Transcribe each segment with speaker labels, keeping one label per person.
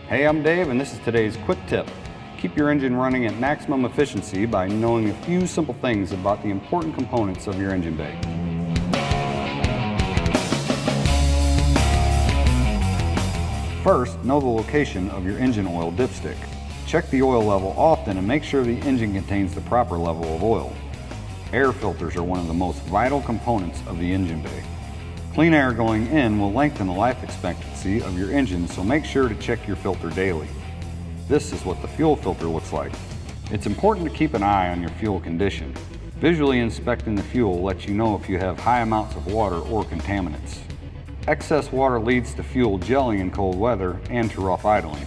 Speaker 1: Hey, I'm Dave, and this is today's quick tip. Keep your engine running at maximum efficiency by knowing a few simple things about the important components of your engine bay. First, know the location of your engine oil dipstick. Check the oil level often and make sure the engine contains the proper level of oil. Air filters are one of the most vital components of the engine bay. Clean air going in will lengthen the life expectancy of your engine, so make sure to check your filter daily. This is what the fuel filter looks like. It's important to keep an eye on your fuel condition. Visually inspecting the fuel lets you know if you have high amounts of water or contaminants. Excess water leads to fuel gelling in cold weather and to rough idling.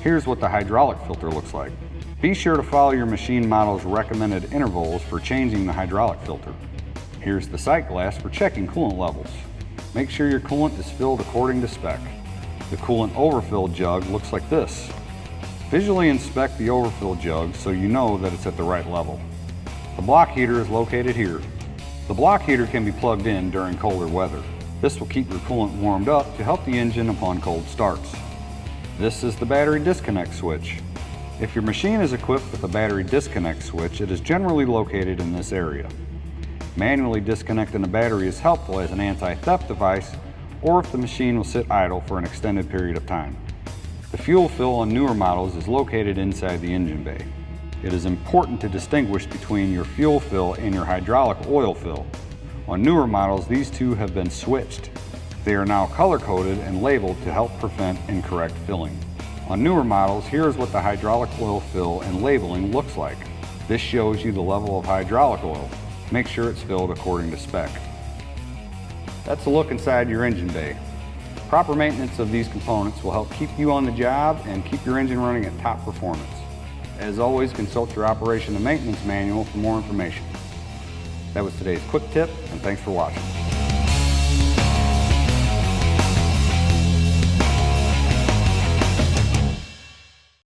Speaker 1: Here's what the hydraulic filter looks like. Be sure to follow your machine model's recommended intervals for changing the hydraulic filter. Here's the sight glass for checking coolant levels. Make sure your coolant is filled according to spec. The coolant overfill jug looks like this. Visually inspect the overfill jug so you know that it's at the right level. The block heater is located here. The block heater can be plugged in during colder weather. This will keep your coolant warmed up to help the engine upon cold starts. This is the battery disconnect switch. If your machine is equipped with a battery disconnect switch, it is generally located in this area. Manually disconnecting the battery is helpful as an anti-theft device or if the machine will sit idle for an extended period of time. The fuel fill on newer models is located inside the engine bay. It is important to distinguish between your fuel fill and your hydraulic oil fill. On newer models, these two have been switched. They are now color-coded and labeled to help prevent incorrect filling. On newer models, here is what the hydraulic oil fill and labeling looks like. This shows you the level of hydraulic oil. Make sure it's filled according to spec. That's a look inside your engine bay. Proper maintenance of these components will help keep you on the job and keep your engine running at top performance. As always, consult your operation and maintenance manual for more information. That was today's quick tip, and thanks for watching.